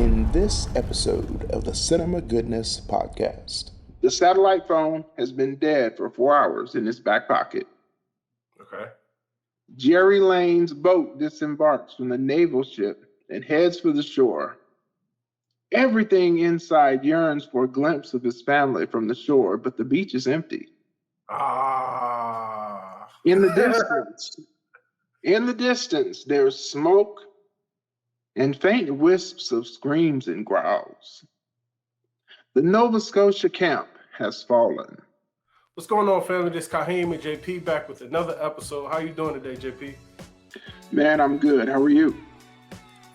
in this episode of the Cinema Goodness Podcast. The satellite phone has been dead for 4 hours in his back pocket. Okay. Jerry Lane's boat disembarks from the naval ship and heads for the shore. Everything inside yearns for a glimpse of his family from the shore, but the beach is empty. In the distance, there's smoke and faint wisps of screams and growls. The Nova Scotia camp has fallen. What's going on, family? This is Kahim and JP back with another episode. How you doing today, JP? Man, I'm good. How are you?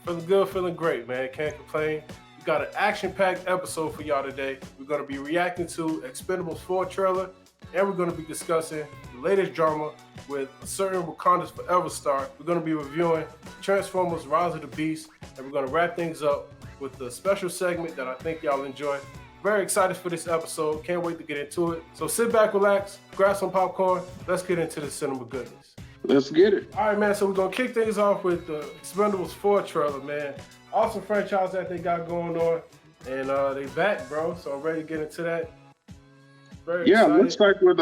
Feeling good, feeling great, man. Can't complain. We got an action-packed episode for y'all today. We're going to be reacting to Expendables 4 trailer, and we're going to be discussing the latest drama with a certain Wakanda Forever star. We're going to be reviewing Transformers Rise of the Beast, and we're going to wrap things up with a special segment that I think y'all enjoy. Very excited for this episode. Can't wait to get into it. So sit back, relax, grab some popcorn. Let's get into the cinema goodness. Let's get it. All right, man. So we're going to kick things off with the Expendables 4 trailer, man. Awesome franchise that they got going on. And they back, bro. So I'm ready to get into that. Very excited. Looks like with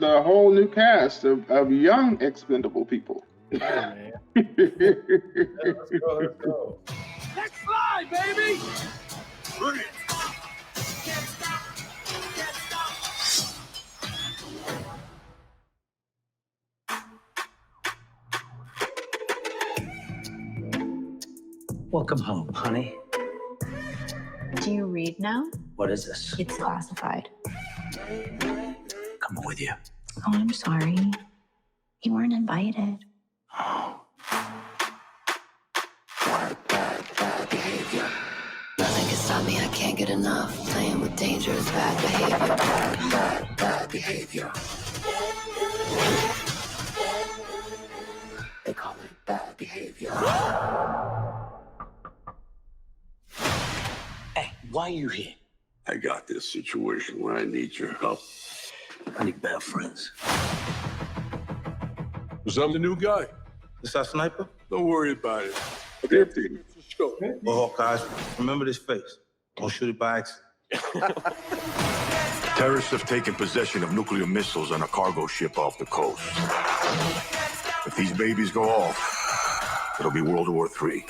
a whole new cast of young expendable people. Yeah, man. Let's go. Let's fly, baby! Bring it. Welcome home, honey. Do you read now? What is this? It's classified. Coming with you. Oh, I'm sorry. You weren't invited. Oh. Nothing can stop me, I can't get enough. Playing with danger is bad behavior. Bad behavior. They call it bad behavior. Hey, why are you here? I got this situation where I need your help. I need bad friends. Was I'm the new guy? This our sniper? Don't worry about it. They're taking it for sure. Well, guys, remember this face. Don't shoot it by accident. Terrorists have taken possession of nuclear missiles on a cargo ship off the coast. If these babies go off, it'll be World War III.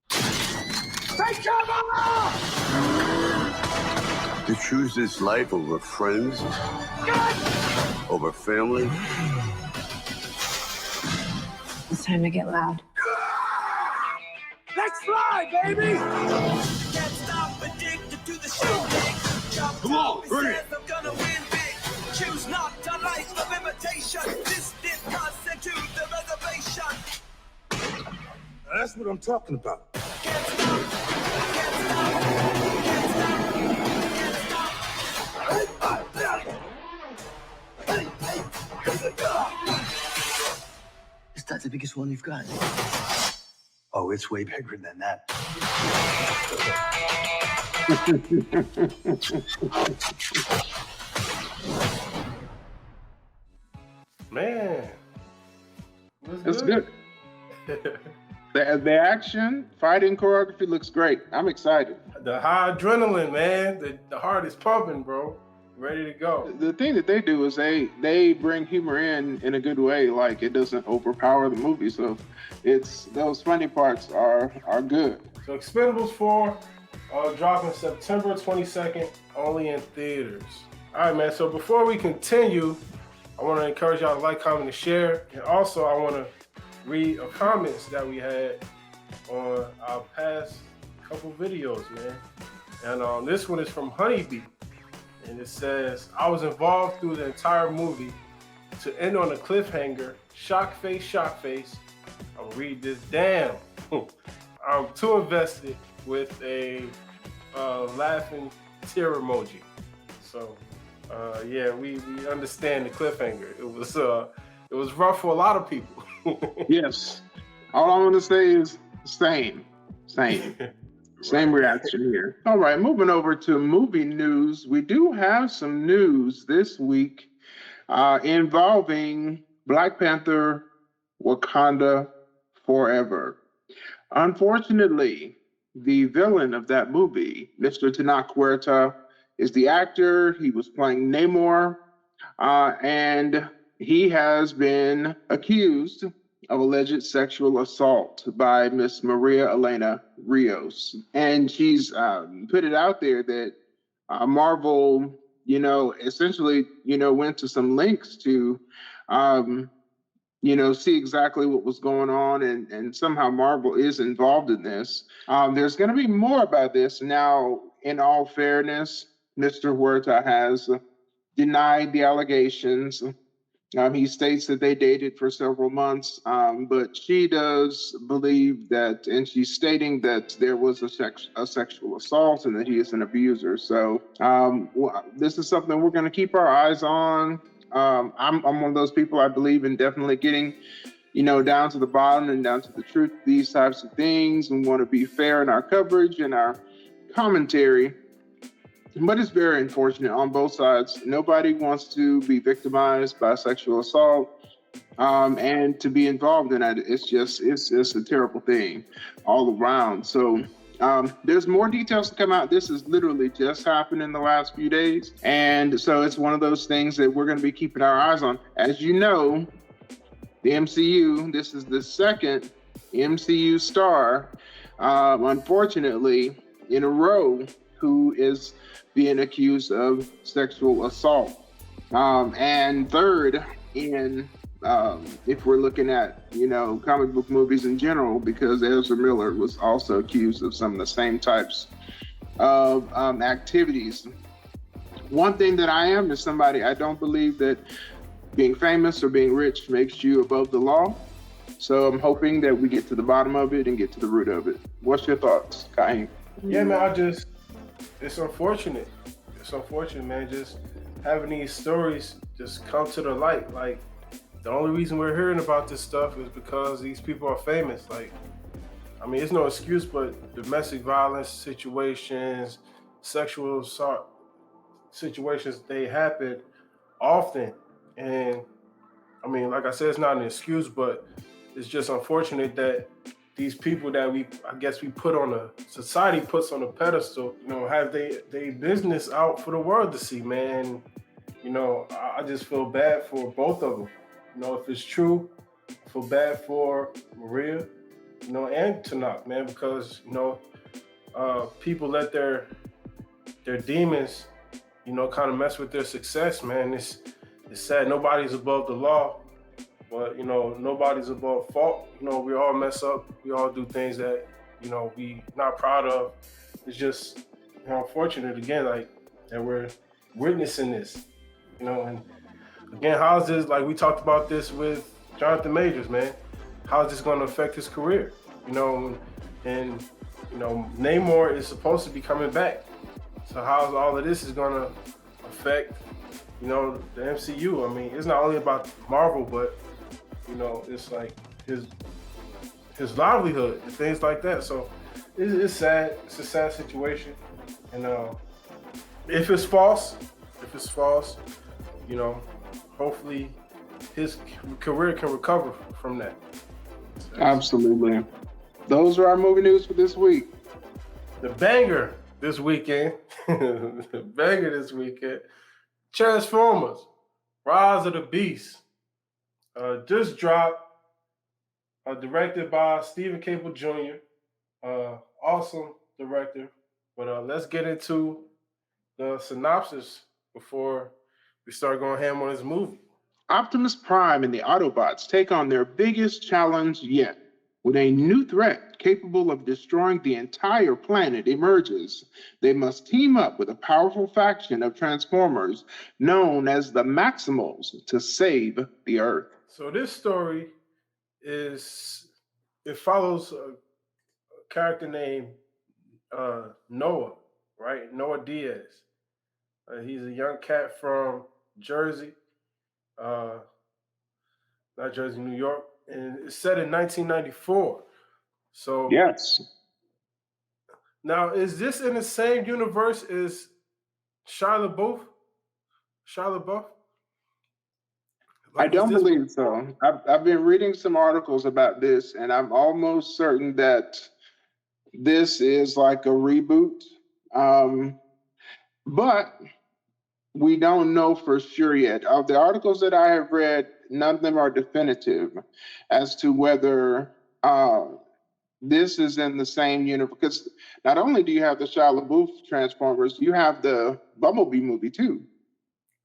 Take cover! To choose this life over friends, over family. It's time to get loud. Let's fly, baby! Can't stop addicted to the shooting. Come on, bring it! I'm gonna win big. Choose not a life of imitation. This did constitute the reservation. Now that's what I'm talking about. Can't stop. Can't stop. Can't stop. Is that the biggest one you've got? Oh, it's way bigger than that. Man. It's good. The action, fighting choreography looks great. I'm excited. The high adrenaline, man. The heart is pumping, bro. Ready to go. The thing that they do is they bring humor in a good way. Like, it doesn't overpower the movie. So it's those funny parts are good. So Expendables 4 dropping September 22nd, only in theaters. All right, man. So before we continue, I want to encourage y'all to like, comment, and share. And also, I want to read a comments that we had on our past couple videos, man. And this one is from Honeybee. And it says, I was involved through the entire movie to end on a cliffhanger. Shock face. I'll read this. Damn. I'm too invested with a laughing tear emoji. So, yeah, we understand the cliffhanger. It was rough for a lot of people. Yes. All I want to say is same. Same reaction here. All right, moving over to movie news. We do have some news this week involving Black Panther, Wakanda Forever. Unfortunately, the villain of that movie, Mr. Tenoch Huerta, is the actor. He was playing Namor, and he has been accused of alleged sexual assault by Miss Maria Elena Rios. And she's put it out there that Marvel, essentially, went to some links to, see exactly what was going on, and somehow Marvel is involved in this. There's going to be more about this. Now, in all fairness, Mr. Huerta has denied the allegations. He states that they dated for several months, but she does believe that, and she's stating that there was a sexual assault and that he is an abuser. So this is something we're going to keep our eyes on. I'm one of those people, I believe in definitely getting, down to the bottom and down to the truth of these types of things, and want to be fair in our coverage and our commentary. But it's very unfortunate on both sides. Nobody wants to be victimized by sexual assault, and to be involved in that. It's just a terrible thing all around. So there's more details to come out. This has literally just happened in the last few days. And so it's one of those things that we're going to be keeping our eyes on. As you know, the MCU, this is the second MCU star, unfortunately, in a row, who is being accused of sexual assault. And third in, if we're looking at, comic book movies in general, because Ezra Miller was also accused of some of the same types of activities. One thing that I am is somebody, I don't believe that being famous or being rich makes you above the law. So I'm hoping that we get to the bottom of it and get to the root of it. What's your thoughts, Kahim? Yeah, man, it's unfortunate. It's unfortunate, man, just having these stories just come to the light. Like, the only reason we're hearing about this stuff is because these people are famous. Like, I mean, it's no excuse, but domestic violence situations, sexual assault situations, they happen often. And I mean, like I said, it's not an excuse, but it's just unfortunate that these people that we put on society puts on a pedestal, have they business out for the world to see, man. I just feel bad for both of them. If it's true, I feel bad for Maria, and Tenoch, man, because, people let their demons, kind of mess with their success, man. It's sad. Nobody's above the law. But, nobody's above fault. We all mess up. We all do things that, we not proud of. It's just, unfortunate, again, like, that we're witnessing this, and again, how's this, like we talked about this with Jonathan Majors, man, how's this going to affect his career? And Namor is supposed to be coming back. So how's all of this is going to affect, the MCU? I mean, it's not only about Marvel, but it's like his livelihood and things like that. So it's sad. It's a sad situation. And if it's false, hopefully his career can recover from that. Absolutely. Those are our movie news for this week. The banger this weekend. Transformers, Rise of the Beast. Just dropped, directed by Stephen Caple Jr. Awesome director. But let's get into the synopsis before we start going ham on this movie. Optimus Prime and the Autobots take on their biggest challenge yet. When a new threat capable of destroying the entire planet emerges, they must team up with a powerful faction of Transformers known as the Maximals to save the Earth. So this story follows a character named Noah, right? Noah Diaz. He's a young cat from Jersey, not Jersey, New York, and it's set in 1994. So yes. Now, is this in the same universe as Shia LaBeouf? I don't believe so. I've been reading some articles about this, and I'm almost certain that this is like a reboot. But we don't know for sure yet. Of the articles that I have read, none of them are definitive as to whether this is in the same universe. Because not only do you have the Shia LaBeouf Transformers, you have the Bumblebee movie too.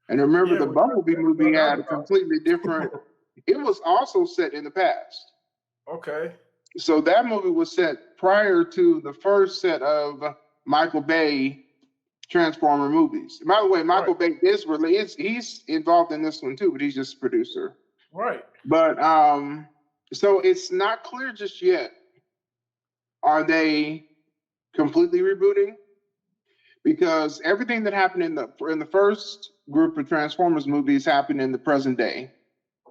And remember, the Bumblebee movie had a completely different. It was also set in the past. Okay. So that movie was set prior to the first set of Michael Bay Transformer movies. By the way, Michael Bay is he's involved in this one too, but he's just a producer. Right. But so it's not clear just yet. Are they completely rebooting? Because everything that happened in the first group of Transformers movies happened in the present day.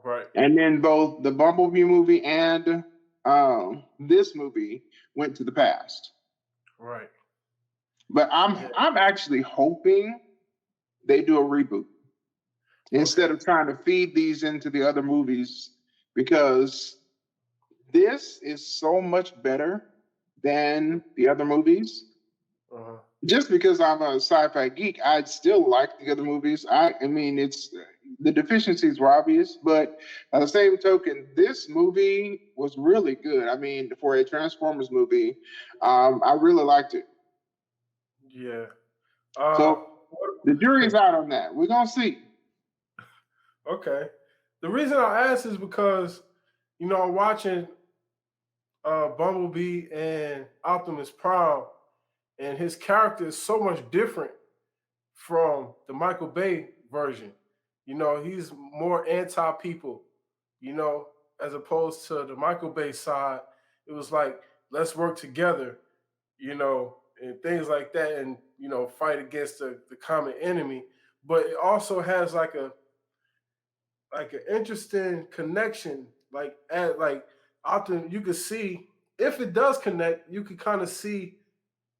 Right. And then both the Bumblebee movie and this movie went to the past. Right. But I'm actually hoping they do a reboot instead of trying to feed these into the other movies, because this is so much better than the other movies. Uh-huh. Just because I'm a sci-fi geek, I'd still like the other movies. I mean, it's the deficiencies were obvious, but by the same token, this movie was really good. I mean, for a Transformers movie, I really liked it. Yeah. So the jury's out on that. We're gonna see. Okay. The reason I ask is because, I'm watching Bumblebee and Optimus Prime, and his character is so much different from the Michael Bay version. He's more anti-people, as opposed to the Michael Bay side. It was like, let's work together, and things like that, and, fight against the common enemy. But it also has like an interesting connection, like often you could see, if it does connect, you could kind of see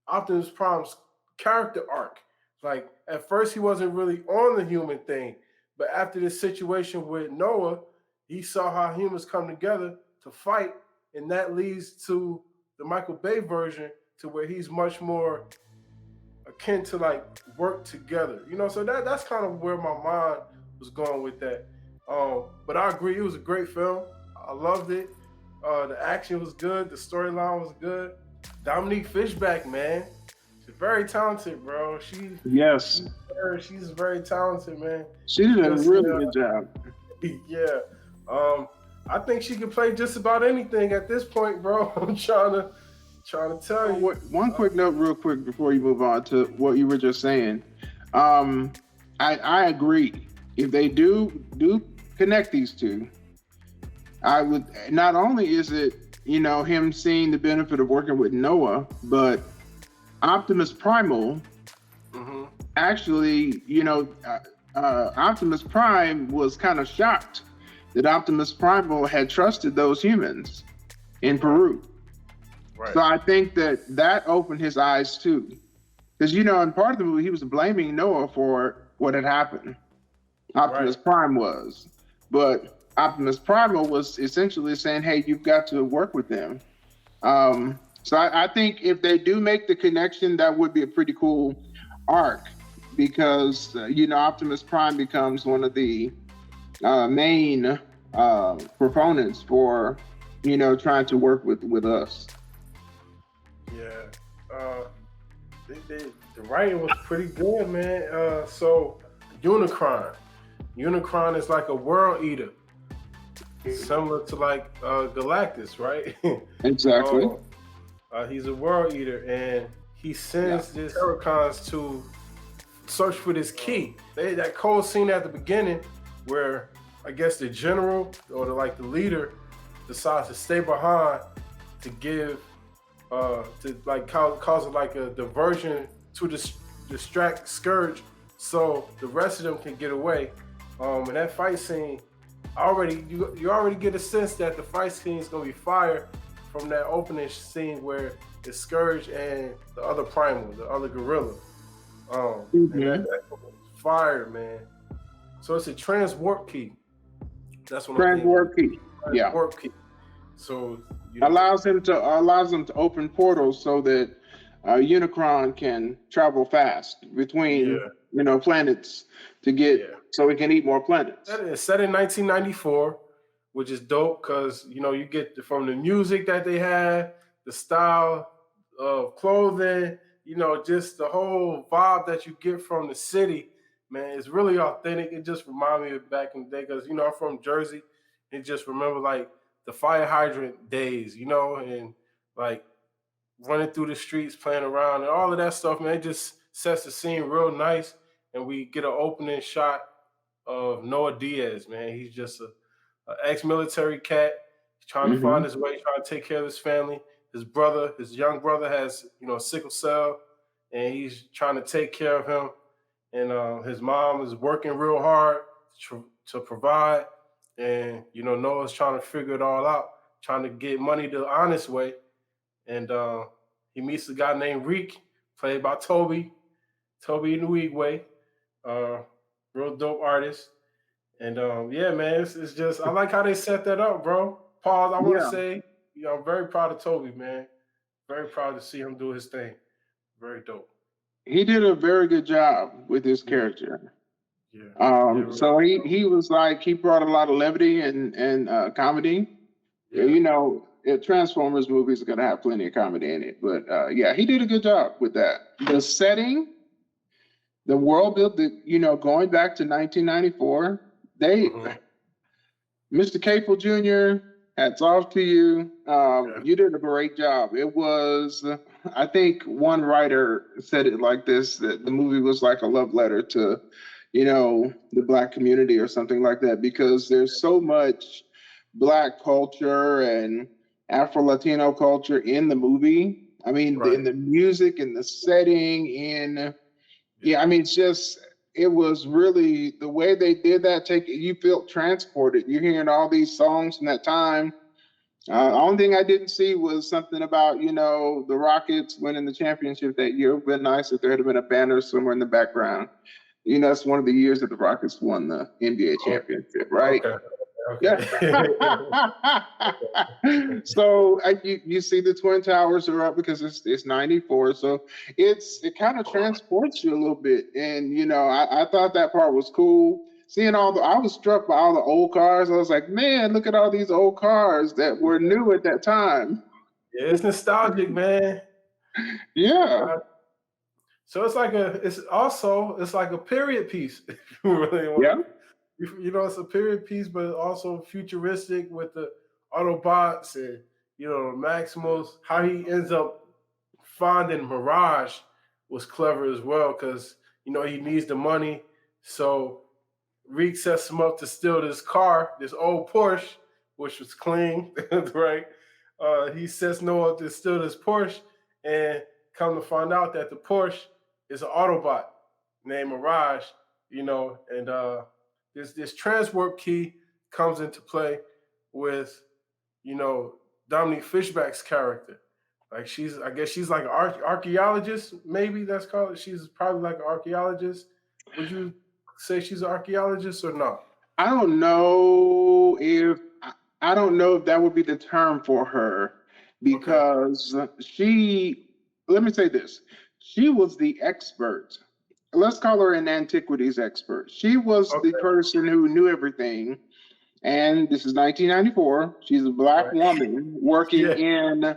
Optimus Prime's character arc. Like, at first he wasn't really on the human thing, but after this situation with Noah, he saw how humans come together to fight, and that leads to the Michael Bay version, to where he's much more akin to like work together. So that's kind of where my mind was going with that. But I agree, it was a great film. I loved it. The action was good. The storyline was good. Dominique Fishback, man, she's very talented, bro. She's very talented, man. She did a really good job. Yeah. I think she can play just about anything at this point, bro. I'm trying to tell you. One quick note, real quick, before you move on to what you were just saying. I agree. If they do connect these two, I would. Not only is it him seeing the benefit of working with Noah, but Optimus Primal. Mm-hmm. Actually, Optimus Prime was kind of shocked that Optimus Primal had trusted those humans in Peru. Right. So I think that opened his eyes too, because in part of the movie he was blaming Noah for what had happened. Optimus Prime was, but Optimus Primal was essentially saying, "Hey, you've got to work with them." So I think if they do make the connection, that would be a pretty cool arc, because Optimus Prime becomes one of the main proponents for trying to work with us. Yeah, the writing was pretty good, man. So Unicron is like a world eater, similar to like Galactus, right? Exactly. He's a world eater, and he sends his Terracons to search for this key. That cold scene at the beginning, where I guess the general or the leader decides to stay behind to give to like cause like a diversion to distract Scourge, so the rest of them can get away. And that fight scene, you already get a sense that the fight scene is gonna be fire from that opening scene where it's Scourge and the other Primal, the other gorilla. And that was fire, man. So it's a transwarp key, That's what Transport key. Yeah. Transport key. So allows him to open portals so that Unicron can travel fast between planets to get so he can eat more planets. It's set in 1994, which is dope because you get from the music that they had, the style of clothing, just the whole vibe that you get from the city. Man, it's really authentic. It just reminds me of back in the day because I'm from Jersey. And just remember like the fire hydrant days, and like running through the streets, playing around, and all of that stuff, man. It just sets the scene real nice. And we get an opening shot of Noah Diaz, man. He's just an ex-military cat. He's trying to find his way, trying to take care of his family. His young brother has, sickle cell, and he's trying to take care of him. And his mom is working real hard to provide. And, Noah's trying to figure it all out, trying to get money the honest way. And he meets a guy named Reek, played by Toby Nwigwe, real dope artist. And man, it's just, I like how they set that up, bro. Pause, I want to say, I'm very proud of Toby, man. Very proud to see him do his thing. Very dope. He did a very good job with his character. So he was like, he brought a lot of levity and comedy. Transformers movies are going to have plenty of comedy in it. But he did a good job with that. The setting, the world built, going back to 1994, Mr. Capel Jr., hats off to you. You did a great job. It was, I think one writer said it like this, that the movie was like a love letter to, the Black community or something like that, because there's so much Black culture and Afro-Latino culture in the movie. I mean, in the music, in the setting, it's just, it was really the way they did that. You felt transported. You're hearing all these songs from that time. Only thing I didn't see was something about, the Rockets winning the championship that year. It would have been nice if there had been a banner somewhere in the background. It's one of the years that the Rockets won the NBA championship, right? Okay. Yeah. So you see the Twin Towers are up because it's 94. So it kind of transports you a little bit. And, I thought that part was cool. Seeing I was struck by all the old cars. I was like, man, look at all these old cars that were new at that time. Yeah, it's nostalgic, man. Yeah. So it's like a period piece. It's a period piece, but also futuristic with the Autobots and Maximals. How he ends up finding Mirage was clever as well because he needs the money. So Reek sets him up to steal this car, this old Porsche, which was clean, right? He sets Noah up to steal this Porsche, and come to find out that the Porsche is an Autobot named Mirage, and this transport key comes into play with, Dominique Fishback's character. Like I guess she's like an archaeologist, maybe that's called. She's probably like an archaeologist. Would you say she's an archaeologist or not? I don't know if that would be the term for her, because let me say this. She was the expert. Let's call her an antiquities expert. She was the person who knew everything. And this is 1994. She's a Black woman working in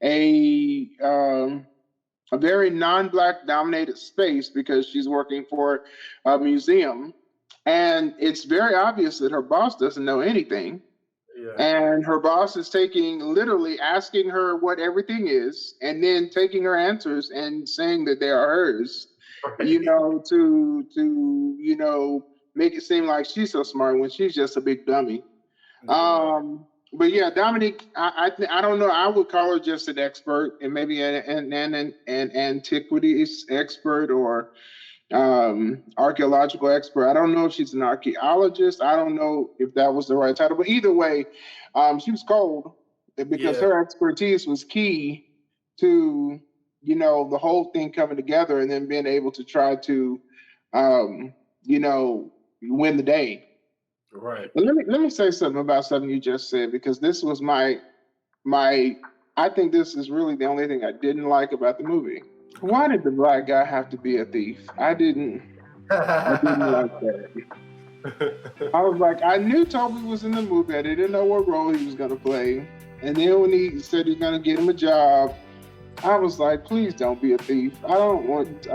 a very non-Black dominated space because she's working for a museum. And it's very obvious that her boss doesn't know anything. And her boss is literally asking her what everything is, and then taking her answers and saying that they are hers, to make it seem like she's so smart when she's just a big dummy. But yeah, Dominique, I don't know. I would call her just an expert, and maybe an antiquities expert or archaeological expert. I don't know if she's an archaeologist. I don't know if that was the right title, but either way, she was cold because her expertise was key to, the whole thing coming together and then being able to try to, win the day. Right. But let me say something about something you just said, because this was my I think this is really the only thing I didn't like about the movie. Why did the black guy have to be a thief? I didn't like that. I was like, I knew Toby was in the movie. I didn't know what role he was going to play. And then when he said he's going to get him a job, I was like, please don't be a thief. I don't want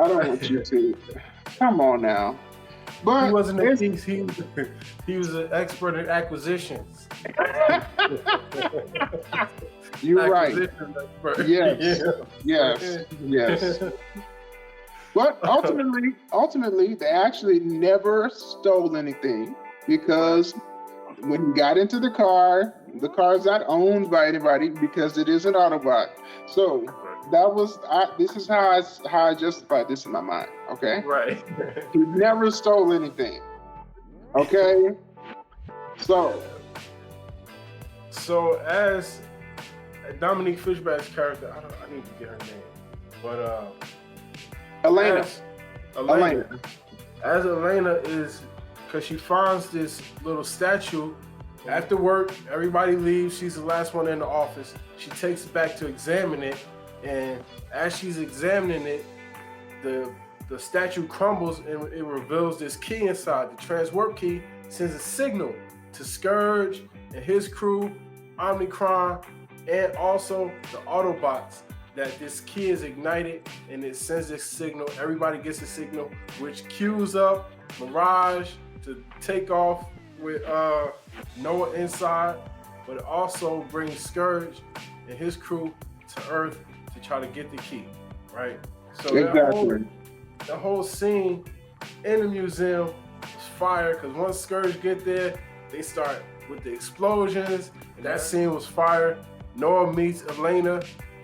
you to. Come on now. But he wasn't a thief. He was an expert in acquisitions. You're right. Yes. But ultimately, they actually never stole anything, because when he got into the car's not owned by anybody because it is an Autobot. So this is how I justified this in my mind. Okay. Right. He never stole anything. Okay. So as Dominique Fishback's character, I need to get her name, but Elena. As Elena is, because she finds this little statue after work, everybody leaves, she's the last one in the office. She takes it back to examine it, and as she's examining it, the statue crumbles and it reveals this key inside. The transwarp key sends a signal to Scourge and his crew, Omnicron, and also the Autobots, that this key is ignited, and it sends this signal. Everybody gets a signal, which cues up Mirage to take off with Noah inside, but it also brings Scourge and his crew to Earth to try to get the key, right? So exactly. The whole scene in the museum was fire, because once Scourge get there, they start with the explosions, and that scene was fire. Noah meets Elena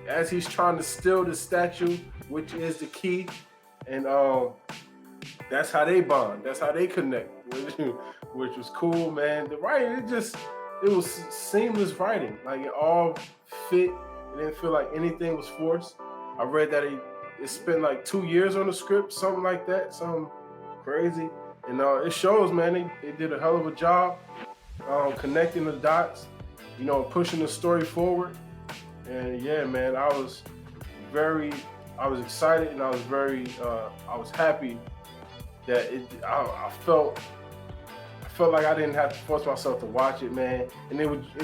as he's trying to steal the statue, which is the key, and that's how they bond. That's how they connect, which was cool, man. The writing, it was seamless writing. Like, it all fit. It didn't feel like anything was forced. I read that it spent like 2 years on the script, something like that, something crazy. And it shows, man, they did a hell of a job connecting the dots, pushing the story forward. And yeah, man, I was excited, and I was happy that I felt like I didn't have to force myself to watch it, man. And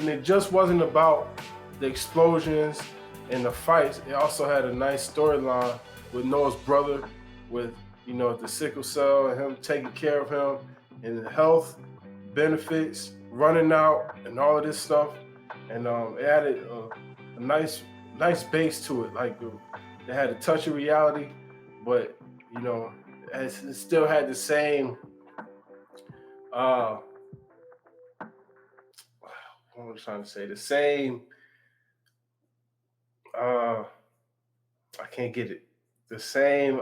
it just wasn't about the explosions and the fights. It also had a nice storyline with Noah's brother, with the sickle cell, and him taking care of him, and the health benefits running out and all of this stuff. And it added a nice base to it. Like, it had a touch of reality, but it still had the same what was I trying to say? The same I can't get it. The same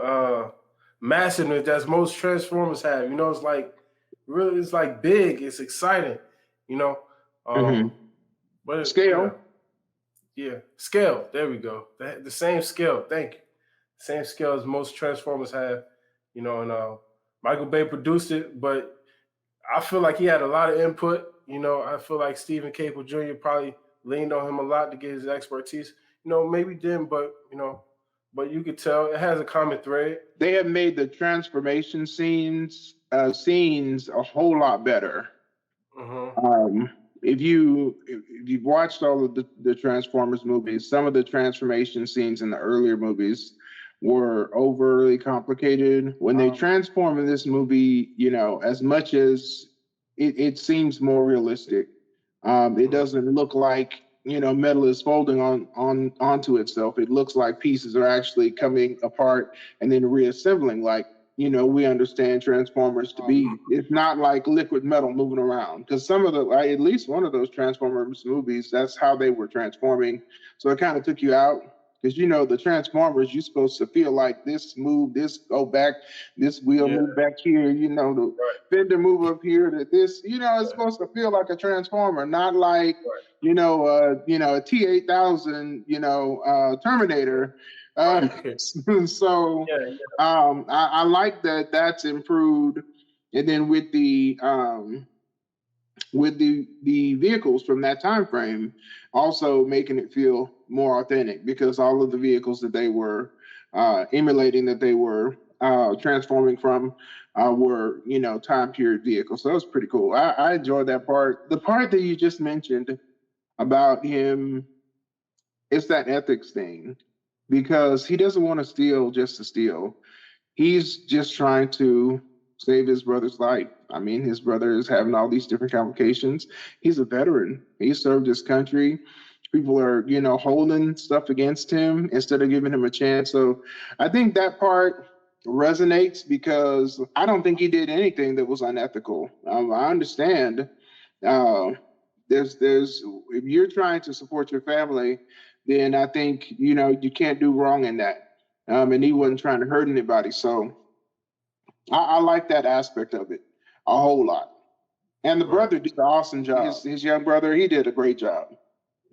massiveness that most Transformers have. It's like big, it's exciting, but scale. Yeah, scale. There we go. The same scale. Thank you. Same scale as most Transformers have, and Michael Bay produced it, but I feel like he had a lot of input. I feel like Stephen Caple Jr. probably leaned on him a lot to get his expertise. Maybe didn't, but but you could tell it has a common thread. They have made the transformation scenes a whole lot better. Mm-hmm. If you've watched all of the Transformers movies, some of the transformation scenes in the earlier movies were overly complicated. When they transform in this movie, as much as it seems more realistic, it doesn't look like metal is folding onto itself. It looks like pieces are actually coming apart and then reassembling. Like, we understand Transformers to be. It's not like liquid metal moving around, because some of at least one of those Transformers movies, that's how they were transforming. So it kind of took you out, because the Transformers, you're supposed to feel like this move, this go back, this wheel move back here, the fender move up here, that this, it's supposed to feel like a Transformer, not like a T-8000, Terminator. So I like that that's improved. And then with the with the vehicles from that time frame, also making it feel more authentic because all of the vehicles that they were emulating, that they were transforming from, were, you know, time period vehicles. So that was pretty cool. I enjoyed that part. The part that you just mentioned about him, it's that ethics thing, because he doesn't want to steal just to steal. He's just trying to save his brother's life. I mean, his brother is having all these different complications. He's a veteran. He served his country. People are, you know, holding stuff against him instead of giving him a chance. So I think that part resonates because I don't think he did anything that was unethical. I understand. There's if you're trying to support your family, then I think, you know, you can't do wrong in that. And he wasn't trying to hurt anybody. So I like that aspect of it a whole lot. And the brother did an awesome job. His young brother, he did a great job.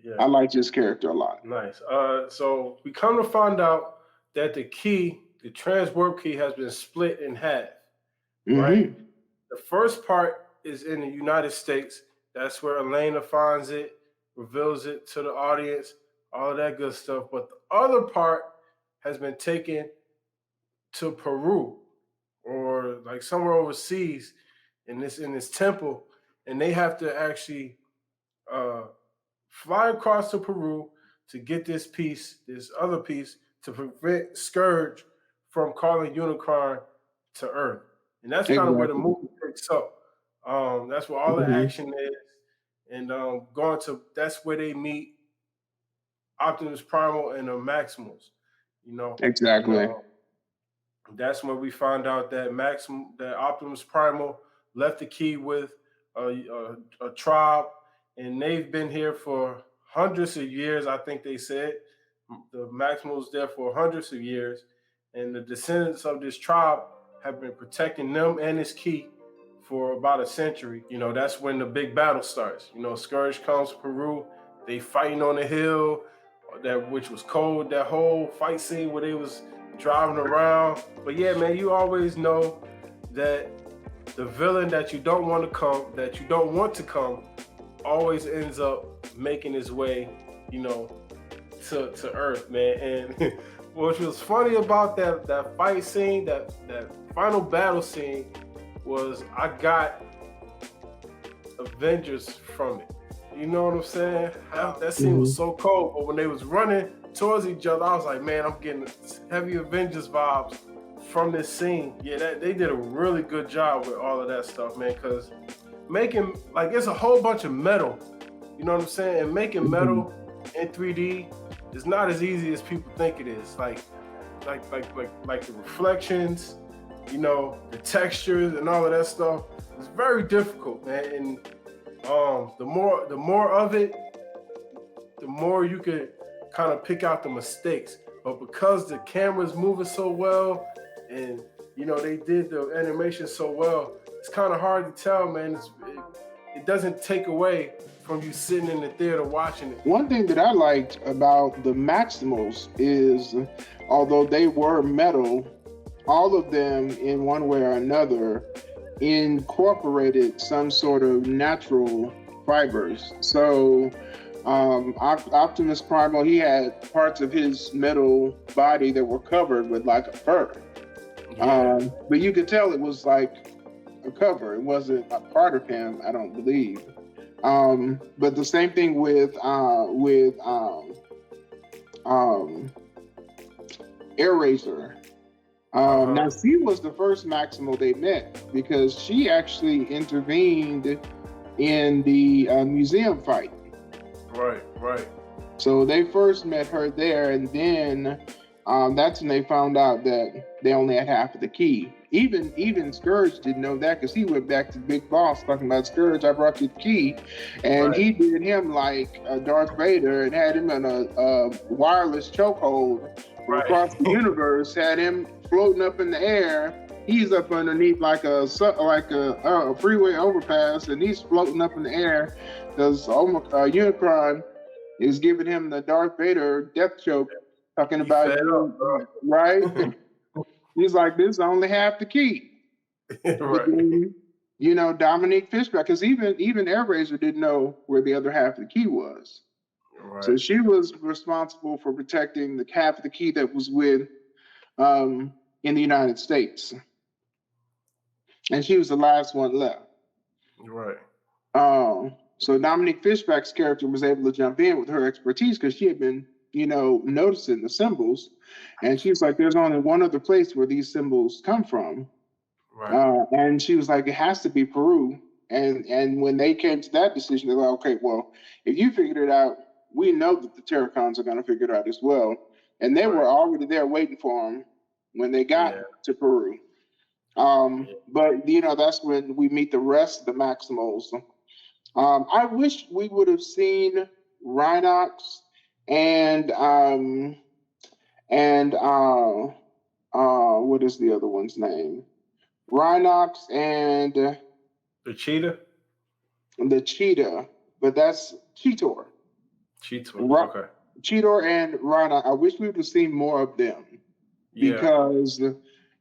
Yeah. I liked his character a lot. Nice. So we come to find out that the key, the transwarp key, has been split in half, right? The first part is in the United States. That's where Elena finds it, reveals it to the audience, all of that good stuff. But the other part has been taken to Peru or like somewhere overseas in this temple, and they have to actually fly across to Peru to get this other piece, to prevent Scourge from calling Unicron to Earth. And that's kind of where the movie picks up. That's where all the action is. And that's where they meet Optimus Primal and the Maximals. You know, exactly. That's where we find out that Optimus Primal left the key with a tribe, and they've been here for hundreds of years. I think they said the Maximals there for hundreds of years, and the descendants of this tribe have been protecting them and this key for about a century. You know, that's when the big battle starts. You know, Scourge comes to Peru. They fighting on the hill, which was cold. That whole fight scene where they was driving around. But yeah, man, you always know that the villain that you don't want to come, always ends up making his way, you know, to Earth, man. And what was funny about that fight scene, that final battle scene, was I got Avengers from it. You know what I'm saying? That scene was so cold, but when they was running towards each other, I was like, man, I'm getting heavy Avengers vibes from this scene. Yeah, they did a really good job with all of that stuff, man, because making, like, it's a whole bunch of metal, you know what I'm saying? And making metal in 3D is not as easy as people think it is. Like the reflections, you know, the textures and all of that stuff. It's very difficult, man. And the more of it, the more you could kind of pick out the mistakes. But because the camera's moving so well, and you know they did the animation so well, it's kind of hard to tell, man. It doesn't take away from you sitting in the theater watching it. One thing that I liked about the Maximals is, although they were metal, all of them in one way or another incorporated some sort of natural fibers. So Optimus Primal, he had parts of his metal body that were covered with like a fur. Yeah. But you could tell it was like a cover. It wasn't a part of him, I don't believe. But the same thing with Air Razor. Now she was the first Maximal they met because she actually intervened in the museum fight. Right. So they first met her there, and then that's when they found out that they only had half of the key. Even Scourge didn't know that because he went back to Big Boss talking about, Scourge, I brought you the key. And he did him like Darth Vader and had him in a wireless chokehold across the universe, had him floating up in the air. He's up underneath like a freeway overpass, and he's floating up in the air because Unicron is giving him the Darth Vader death choke, talking about right? He's like, this is only half the key. Right. Dominique Fishback, because even Airazor didn't know where the other half of the key was. Right. So she was responsible for protecting the half of the key that was in the United States. And she was the last one left. Right. So Dominique Fishback's character was able to jump in with her expertise because she had been, noticing the symbols. And she was like, there's only one other place where these symbols come from. Right. And she was like, it has to be Peru. And when they came to that decision, they're like, okay, well, if you figured it out, we know that the Terracons are going to figure it out as well. And they were already there waiting for them when they got to Peru. But, that's when we meet the rest of the Maximals. I wish we would have seen Rhinox and what is the other one's name? Rhinox and the cheetah. The cheetah, but that's Cheetor. Okay. Cheetor and Rhinox. I wish we would have seen more of them because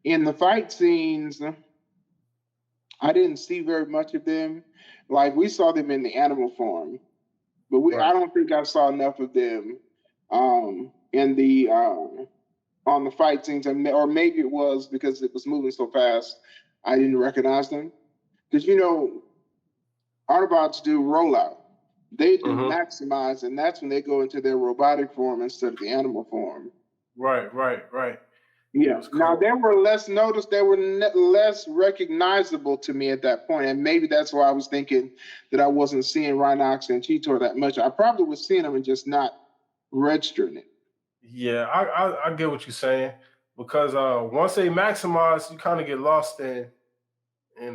in the fight scenes, I didn't see very much of them. Like we saw them in the animal form, but I don't think I saw enough of them in the on the fight scenes, or maybe it was because it was moving so fast, I didn't recognize them. Because Autobots do rollout, they do maximize, and that's when they go into their robotic form instead of the animal form. Right. Yeah. Cool. Now they were less noticed. They were less recognizable to me at that point, and maybe that's why I was thinking that I wasn't seeing Rhinox and Cheetor that much. I probably was seeing them and just not registering it. Yeah, I get what you're saying because once they maximize, you kind of get lost in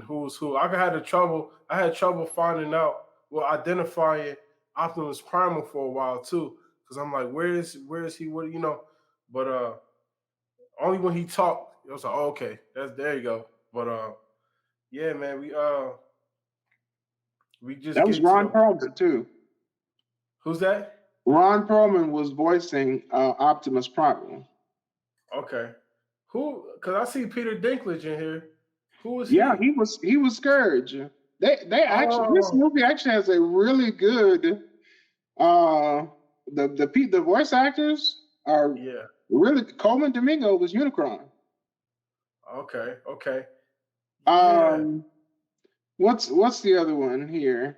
who's who. I had trouble finding out, identifying Optimus Primal for a while too, because I'm like, where is he? What But only when he talked, it was like, oh, okay, there you go. But yeah, man, we just that was Ron Perlman too. Who's that? Ron Perlman was voicing Optimus Primal. Okay, who? Because I see Peter Dinklage in here. Who was he? Yeah, he was Scourge. They actually this movie actually has a really good. The voice actors are really. Coleman Domingo was Unicron. Okay. What's the other one here?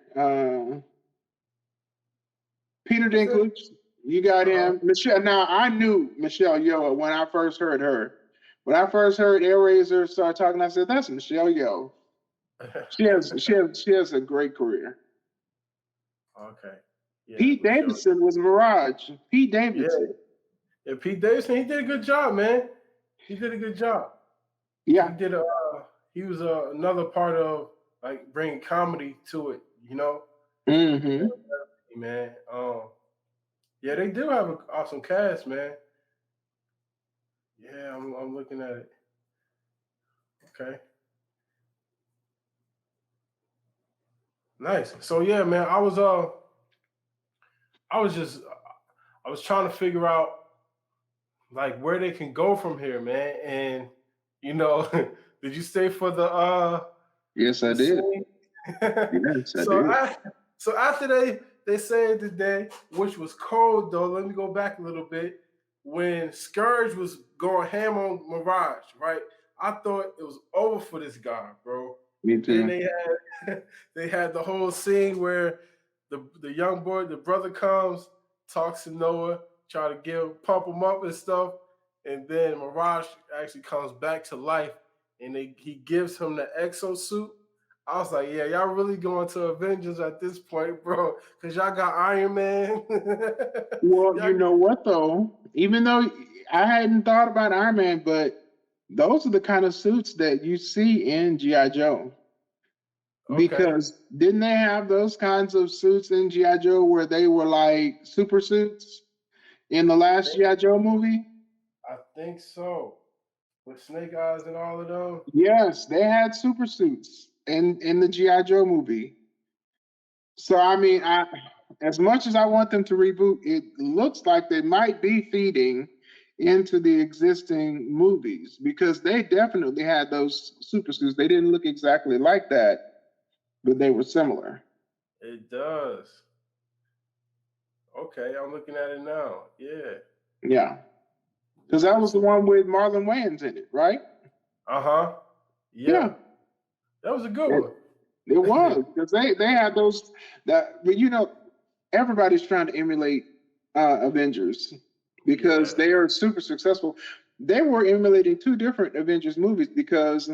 Peter Dinklage, you got him. Michelle. Now I knew Michelle Yeoh when I first heard her. When I first heard Airazor start talking, I said, "That's Michelle Yeoh." She has a great career. Okay. Yeah, Pete Davidson was Mirage. Pete Davidson. Yeah, Pete Davidson. He did a good job, man. He did a good job. Yeah. He did he was another part of like bringing comedy to it. Mm-hmm. Man. Yeah, they do have an awesome cast, man. Yeah, I'm looking at it. Okay. Nice. So yeah, man, I was trying to figure out like where they can go from here, man. And did you stay for the Yes, I did. Yes, I did. So after they saved the day, which was cold though. Let me go back a little bit. When Scourge was going ham on Mirage, right? I thought it was over for this guy, bro. Me too. And they had the whole scene where the young boy, the brother comes, talks to Noah, try to pump him up and stuff, and then Mirage actually comes back to life, and he gives him the exosuit. I was like, yeah, y'all really going to Avengers at this point, bro, because y'all got Iron Man. Well, you know what, though? Even though I hadn't thought about Iron Man, but those are the kind of suits that you see in G.I. Joe. Okay. Because didn't they have those kinds of suits in G.I. Joe where they were like super suits in the last G.I. Joe movie? I think so. With Snake Eyes and all of them? Yes, they had super suits in the G.I. Joe movie. So, I mean, as much as I want them to reboot, it looks like they might be feeding into the existing movies because they definitely had those super suits. They didn't look exactly like that but they were similar. It does. Okay, I'm looking at it now. Yeah. Yeah. Because that was the one with Marlon Wayans in it, right? Uh-huh. Yeah. That was a good one. It was. Because they had those but everybody's trying to emulate Avengers because they are super successful. They were emulating two different Avengers movies because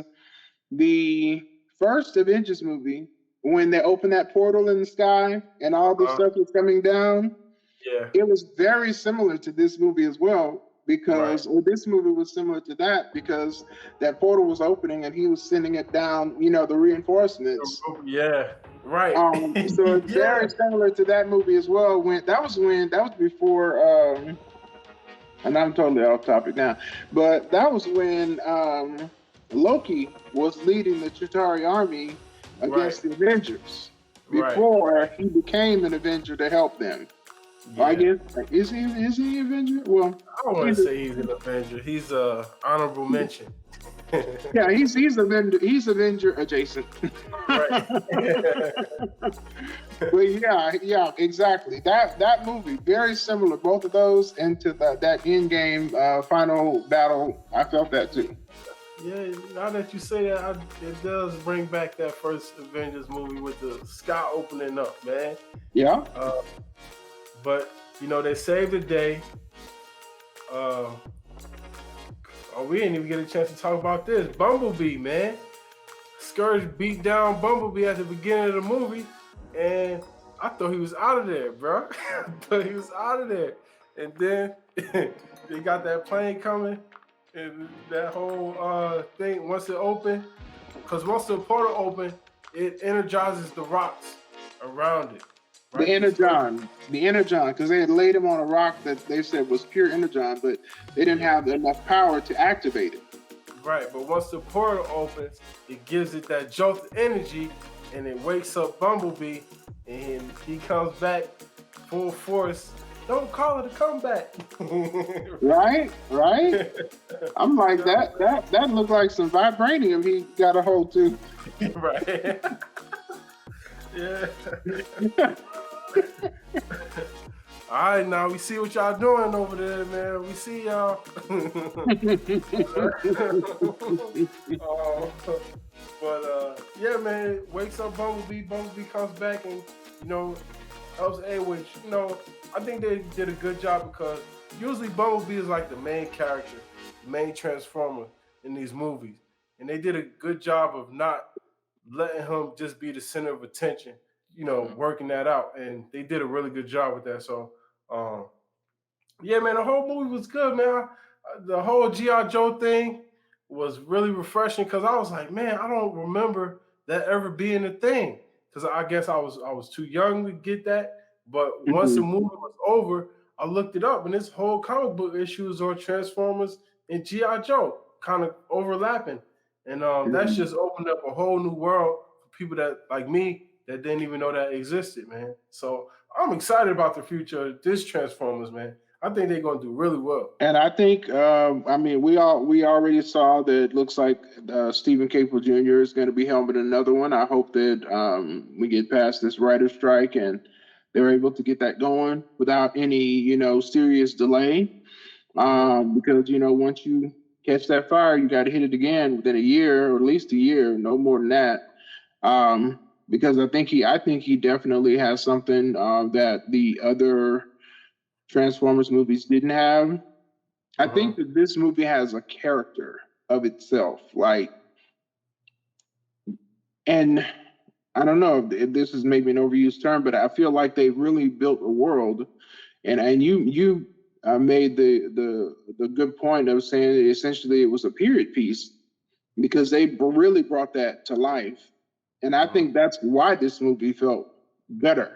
the first Avengers movie, when they opened that portal in the sky and all the stuff was coming down, it was very similar to this movie as well because this movie was similar to that because that portal was opening and he was sending it down, the reinforcements. Yeah, right. So it's very similar to that movie as well. That was before and I'm totally off topic now, but that was when Loki was leading the Chitauri army against the Avengers before he became an Avenger to help them. Yeah. I guess is he an Avenger? Well, I don't want to say he's an Avenger. He's a honorable mention. Yeah, he's Avenger. He's Avenger adjacent. Right. But yeah, exactly. That movie very similar, both of those, into that end game final battle. I felt that too. Yeah, now that you say that, it does bring back that first Avengers movie with the sky opening up, man. Yeah. But they saved the day. We didn't even get a chance to talk about this. Bumblebee, man. Scourge beat down Bumblebee at the beginning of the movie, and I thought he was out of there, bro. I thought he was out of there. And then they got that plane coming, and that whole thing, once it opened, because once the portal opened, it energizes the rocks around it. Right? The energon, because they had laid him on a rock that they said was pure energon, but they didn't have enough power to activate it. Right, but once the portal opens, it gives it that jolt of energy, and it wakes up Bumblebee, and he comes back full force. Don't call it a comeback. Right. I'm like that looked like some vibranium he got a hold to. Right. Yeah. All right, now we see what y'all doing over there, man. We see y'all. Yeah, man, it wakes up Bumblebee. Bumblebee comes back and, helps A, which, I think they did a good job because usually Bumblebee is like the main character, the main transformer in these movies. And they did a good job of not letting him just be the center of attention, working that out. And they did a really good job with that. So, yeah, man, the whole movie was good, man. The whole G.I. Joe thing was really refreshing because I was like, man, I don't remember that ever being a thing. Because I guess I was too young to get that. But once the movie was over, I looked it up, and this whole comic book issues on Transformers and G.I. Joe kind of overlapping. And that's just opened up a whole new world for people that, like me, that didn't even know that existed, man. So I'm excited about the future of this Transformers, man. I think they're going to do really well. And I think, we already saw that it looks like Stephen Caple Jr. is going to be helming another one. I hope that we get past this writer's strike and they're able to get that going without any, serious delay. Because, once you catch that fire, you got to hit it again within a year, or at least a year, no more than that. Because I think he definitely has something that the other Transformers movies didn't have. I think that this movie has a character of itself, and I don't know if this is maybe an overused term, but I feel like they really built a world, and you made the good point of saying that essentially it was a period piece because they really brought that to life, and I think that's why this movie felt better.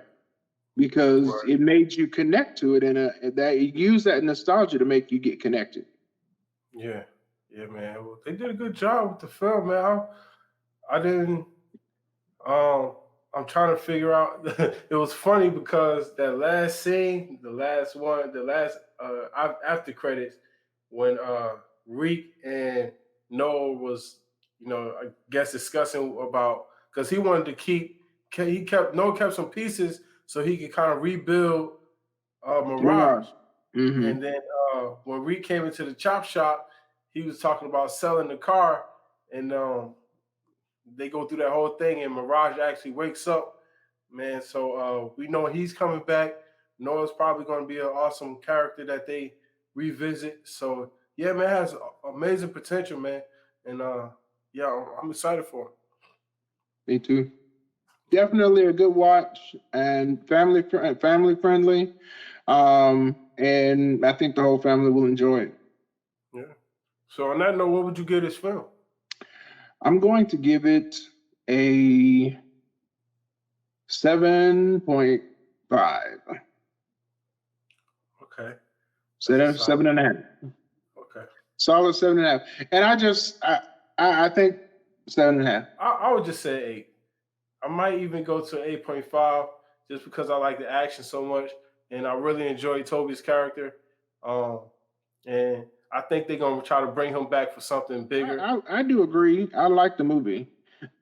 Because it made you connect to it, and that you use that nostalgia to make you get connected. Yeah, man. Well, they did a good job with the film, man. I didn't. I'm trying to figure out. It was funny because that last scene, the last after credits, when Reek and Noah was, I guess discussing about because he wanted to keep kept some pieces so he could kind of rebuild Mirage. Mm-hmm. And then when Reed came into the chop shop, he was talking about selling the car, and they go through that whole thing, and Mirage actually wakes up, man. So we know he's coming back. Noah's probably going to be an awesome character that they revisit. So yeah, man, it has amazing potential, man. And yeah, I'm excited for it. Me too. Definitely a good watch and family friendly. And I think the whole family will enjoy it. Yeah. So on that note, what would you give this film? I'm going to give it a 7.5. Okay. 7.5. Okay. Solid 7.5. And I think 7.5. I would just say 8. I might even go to 8.5 just because I like the action so much, and I really enjoy Toby's character. And I think they're gonna try to bring him back for something bigger. I do agree. I like the movie.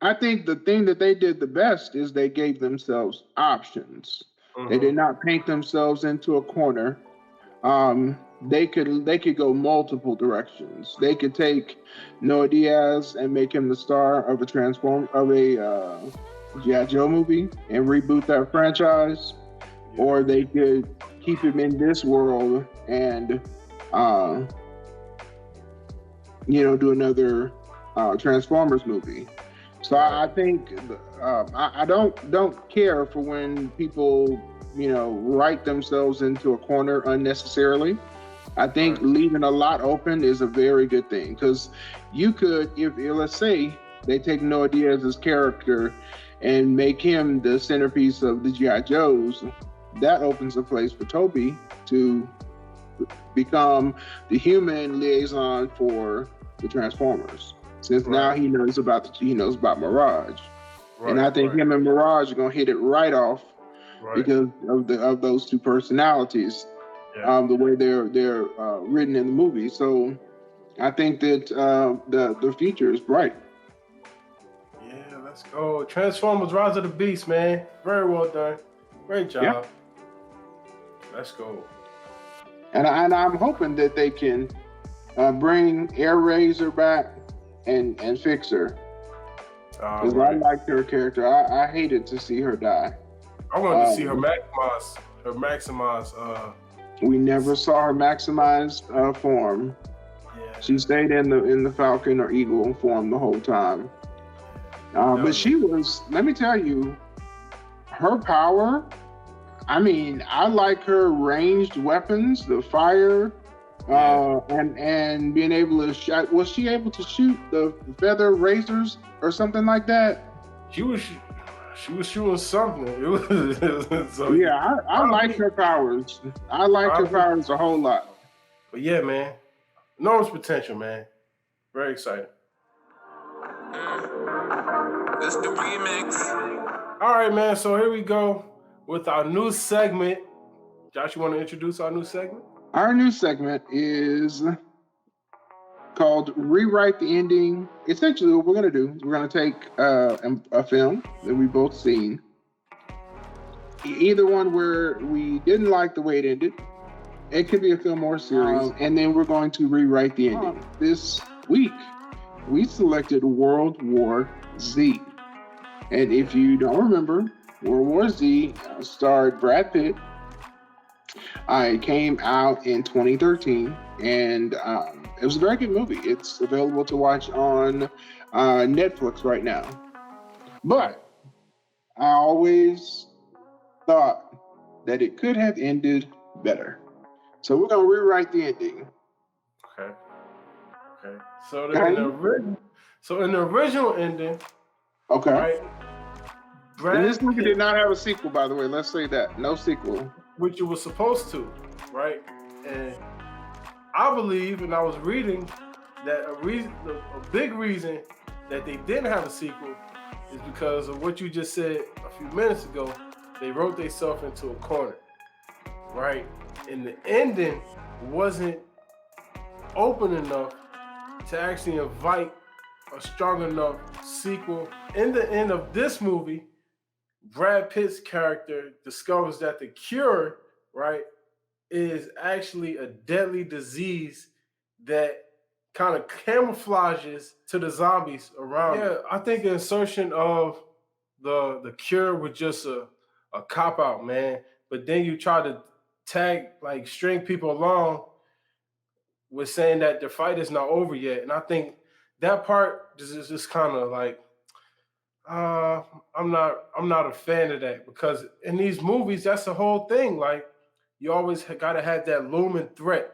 I think the thing that they did the best is they gave themselves options. Mm-hmm. They did not paint themselves into a corner. They could go multiple directions. They could take Noah Diaz and make him the star of a G.I. Joe movie and reboot that franchise, or they could keep him in this world and do another Transformers movie. So I think I don't care for when people write themselves into a corner unnecessarily. I think leaving a lot open is a very good thing, because you could, if let's say they take Noah Diaz's character and make him the centerpiece of the G.I. Joes, that opens a place for Toby to become the human liaison for the Transformers. Since now he knows about Mirage, and I think him and Mirage are gonna hit it right off because of those two personalities, the way they're written in the movie. So I think that the future is bright. Yeah, let's go. Transformers: Rise of the Beast, man. Very well done. Great job. Yeah. Let's go. And I'm hoping that they can bring Air Razor back and fix her. Because I liked her character. I hated to see her die. I wanted to see her maximize. We never saw her maximized form. Yeah. She stayed in the Falcon or Eagle form the whole time. But she was, let me tell you, her power. I mean, I like her ranged weapons, the fire, and being able to shoot. Was she able to shoot the feather razors or something like that? She was shooting something. So, yeah, I like her powers. I like her powers a whole lot. But yeah, man, enormous potential, man. Very exciting. It's the remix. All right, man. So here we go with our new segment. Josh, you want to introduce our new segment? Our new segment is called Rewrite the Ending. Essentially, what we're going to do is we're going to take a film that we've both seen, either one where we didn't like the way it ended. It could be a film or a series, and then we're going to rewrite the ending. This week, we selected World War Z. And if you don't remember, World War Z starred Brad Pitt. It came out in 2013, and it was a very good movie. It's available to watch on Netflix right now. But I always thought that it could have ended better. So we're going to rewrite the ending. Okay. So in the original ending, okay. Right, and this movie did not have a sequel, by the way. Let's say that. No sequel. Which it was supposed to, right? And I believe, and I was reading, that a big reason that they didn't have a sequel is because of what you just said a few minutes ago. They wrote themselves into a corner, right? And the ending wasn't open enough to actually invite a strong enough sequel. In the end of this movie, Brad Pitt's character discovers that the cure, right, is actually a deadly disease that kind of camouflages to the zombies around. Yeah, I think the insertion of the cure was just a cop out, man. But then you try to string people along with saying that the fight is not over yet, and I think that part is just kind of like, I'm not a fan of that, because in these movies, that's the whole thing. Like, you always gotta have that looming threat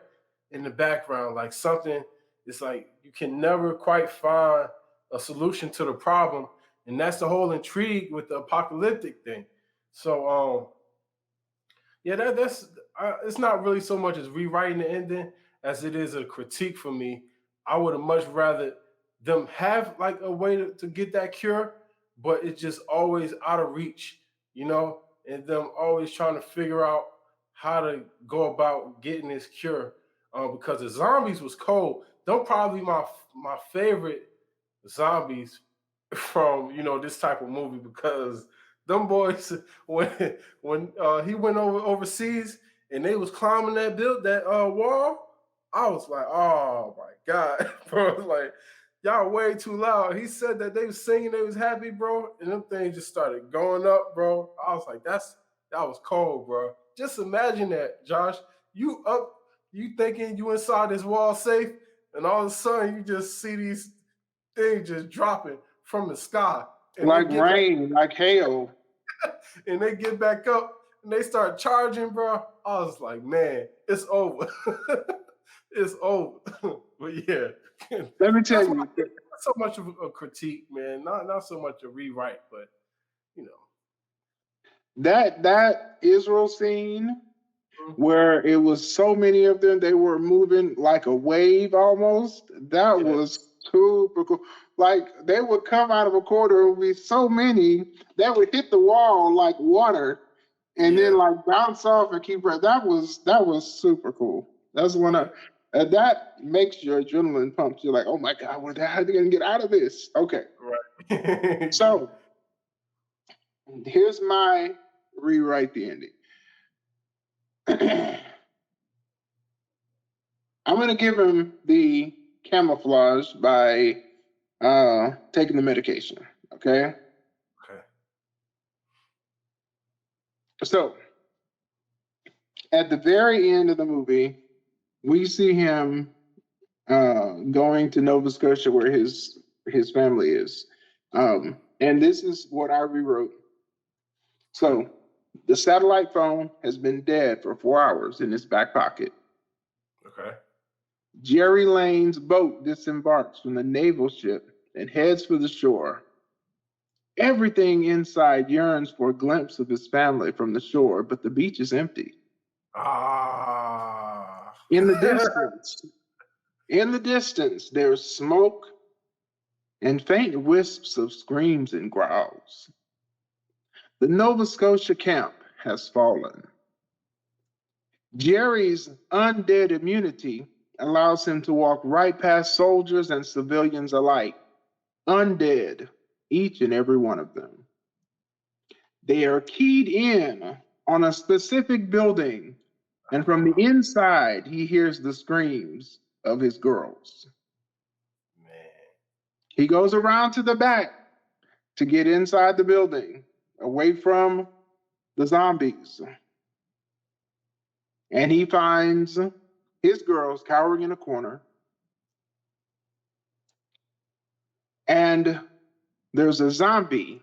in the background, like something. It's like you can never quite find a solution to the problem, and that's the whole intrigue with the apocalyptic thing. So, yeah, that's it's not really so much as rewriting the ending as it is a critique for me. I would have much rather them have like a way to get that cure, but it's just always out of reach, and them always trying to figure out how to go about getting this cure. Because the zombies was cold. They're probably my favorite zombies from this type of movie, because them boys, when he went overseas and they was climbing that wall, I was like, oh my God, bro. Like, y'all way too loud. He said that they was singing, they was happy, bro, and them things just started going up, bro. I was like, that was cold, bro. Just imagine that, Josh. You up, you thinking you inside this wall safe, and all of a sudden you just see these things just dropping from the sky. And like rain, like hail. And they get back up and they start charging, bro. I was like, man, it's over. It's over. But yeah. Let me tell you. Not so much of a critique, man. Not so much a rewrite, but That Israel scene where it was so many of them, they were moving like a wave almost. That was super cool. Like, they would come out of a corridor, it would be so many that would hit the wall like water and then like bounce off and keep running. That was super cool. That's one of that makes your adrenaline pump. You're like, oh my God, how are they gonna get out of this? Okay. Right. So here's my rewrite the ending. I'm going to give him the camouflage by taking the medication. Okay. So at the very end of the movie, we see him going to Nova Scotia where his family is. And this is what I rewrote. So the satellite phone has been dead for 4 hours in his back pocket. Okay. Jerry Lane's boat disembarks from the naval ship and heads for the shore. Everything inside yearns for a glimpse of his family from the shore, but the beach is empty. In the distance, there's smoke and faint wisps of screams and growls. The Nova Scotia camp has fallen. Jerry's undead immunity allows him to walk right past soldiers and civilians alike, undead, each and every one of them. They are keyed in on a specific building, and from the inside, he hears the screams of his girls. Man. He goes around to the back to get inside the building, away from the zombies. And he finds his girls cowering in a corner. And there's a zombie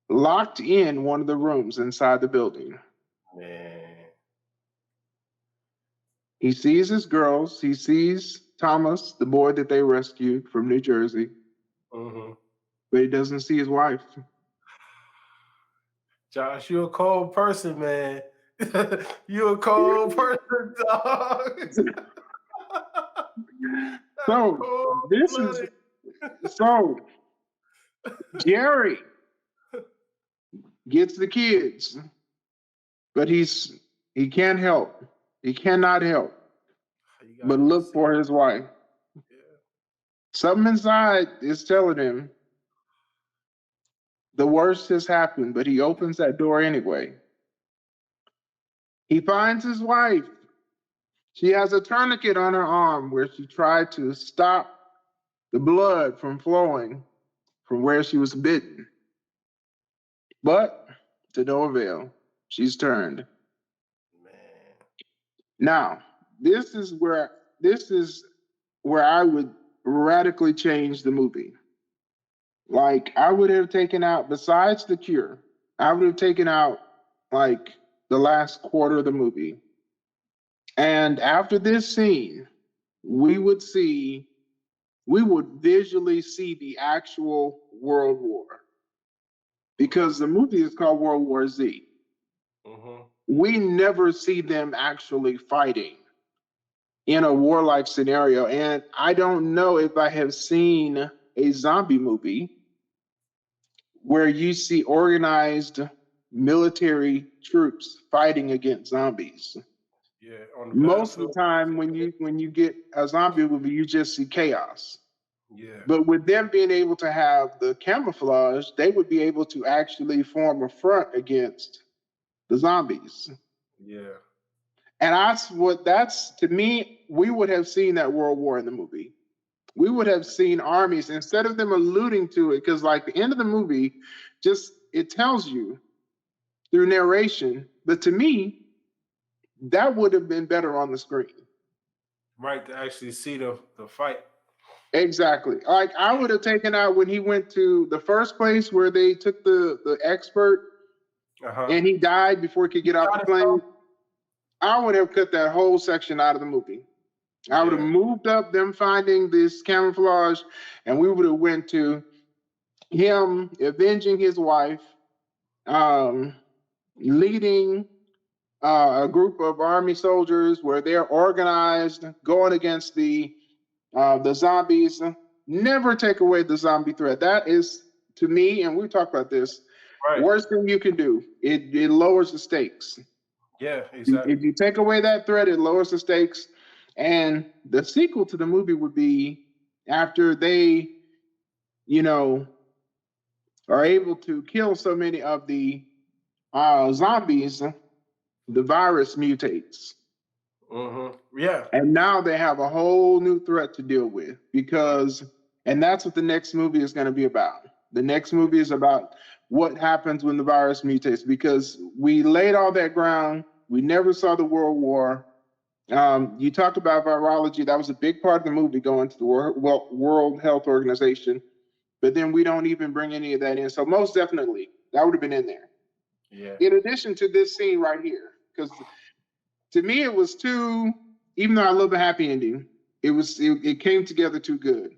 locked in one of the rooms inside the building. Man. He sees his girls. He sees Thomas, the boy that they rescued from New Jersey. Mm-hmm. But he doesn't see his wife. Josh, you're a cold person, man. You're a cold person, dog. So Jerry gets the kids, but he can't help. He cannot help but look for his wife. Yeah. Something inside is telling him the worst has happened, but he opens that door anyway. He finds his wife. She has a tourniquet on her arm where she tried to stop the blood from flowing from where she was bitten. But to no avail. She's turned. Man. Now, this is where I would radically change the movie. Like, I would have taken out, besides the cure, I would have taken out like the last quarter of the movie. And after this scene, we would visually see the actual World War. Because the movie is called World War Z. Mm-hmm. We never see them actually fighting in a warlike scenario. And I don't know if I have seen a zombie movie where you see organized military troops fighting against zombies. Yeah, on the Most of the time when you get a zombie movie, you just see chaos. Yeah. But with them being able to have the camouflage, they would be able to actually form a front against the zombies. Yeah. And that's to me, we would have seen that World War in the movie. We would have seen armies instead of them alluding to it, because like the end of the movie, just it tells you through narration. But to me, that would have been better on the screen. Right, to actually see the fight. Exactly. Like I would have taken out when he went to the first place where they took the expert and he died before he could get off the plane. I would have cut that whole section out of the movie. I would have moved up them finding this camouflage, and we would have went to him avenging his wife, leading a group of army soldiers where they're organized, going against the zombies. Never take away the zombie threat. That is, to me, and we talked about this, worst thing you can do. It lowers the stakes. Yeah, exactly. If you take away that threat, it lowers the stakes. And the sequel to the movie would be after they, are able to kill so many of the zombies, the virus mutates. Mm-hmm. Yeah. And now they have a whole new threat to deal with and that's what the next movie is going to be about. The next movie is about what happens when the virus mutates, because we laid all that ground. We never saw the World War. You talked about virology. That was a big part of the movie, going to the World Health Organization. But then we don't even bring any of that in. So most definitely, that would have been in there. Yeah. In addition to this scene right here, because to me it was too, even though I love a happy ending, it came together too good.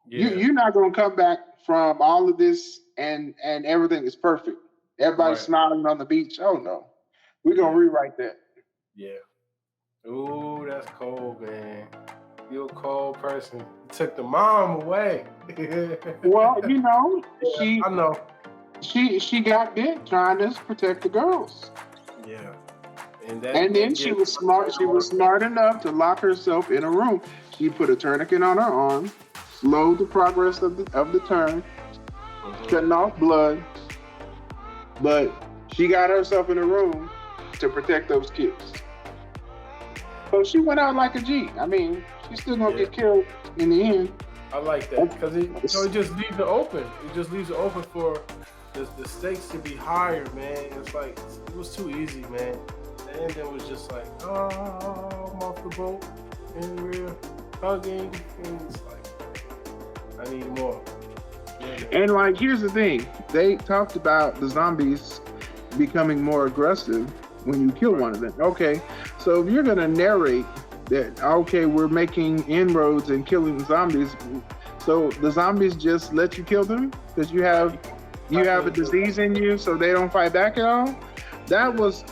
Yeah. You're not going to come back from all of this and everything is perfect. Everybody's smiling on the beach. Oh no, we're going to rewrite that. Yeah. Ooh, that's cold, man. You're a cold person. You took the mom away. Well, I know. She got bit trying to protect the girls. Yeah. And then she was smart. She was smart enough to lock herself in a room. She put a tourniquet on her arm, slowed the progress of the turn, cutting off blood. But she got herself in a room to protect those kids. So she went out like a G. I mean, she's still gonna get killed in the end. I like that because it just leaves it open. It just leaves it open for the stakes to be higher, man. It's like it was too easy, man. The ending was just like, oh, I'm off the boat and we're hugging, and it's like I need more. And like, here's the thing: they talked about the zombies becoming more aggressive when you kill one of them. Okay, so if you're gonna narrate that, okay, we're making inroads and killing zombies, so the zombies just let you kill them because you have a disease in you, so they don't fight back at all. That was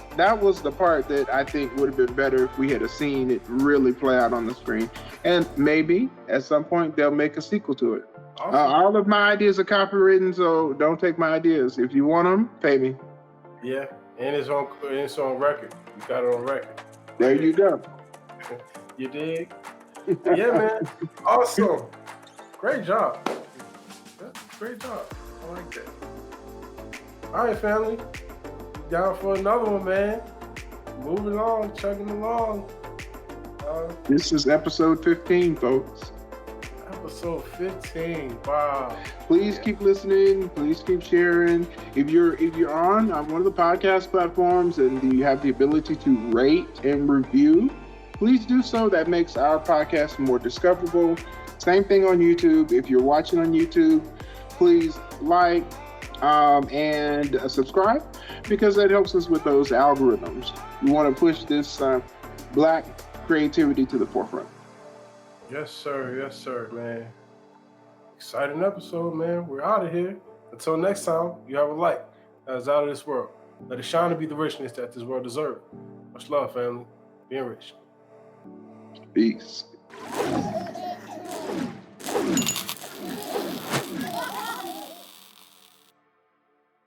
the part that I think would have been better if we had seen it really play out on the screen. And maybe at some point they'll make a sequel to it. Awesome. All of my ideas are copywritten, so don't take my ideas. If you want them, pay me. Yeah, and it's on record. You got it on record. There you go. You dig? Yeah, man. Awesome. Great job. Great job. I like that. All right, family. Down for another one, man. Moving along, chugging along. This is episode 15, folks. Episode 15. Wow. Please keep listening. Please keep sharing. If you're on one of the podcast platforms and you have the ability to rate and review, please do so. That makes our podcast more discoverable. Same thing on YouTube. If you're watching on YouTube, please like and subscribe, because that helps us with those algorithms. We want to push this Black creativity to the forefront. Yes, sir, man. Exciting episode, man. We're out of here. Until next time, you have a light that is out of this world. Let it shine to be the richness that this world deserves. Much love, family. Be enriched. Peace.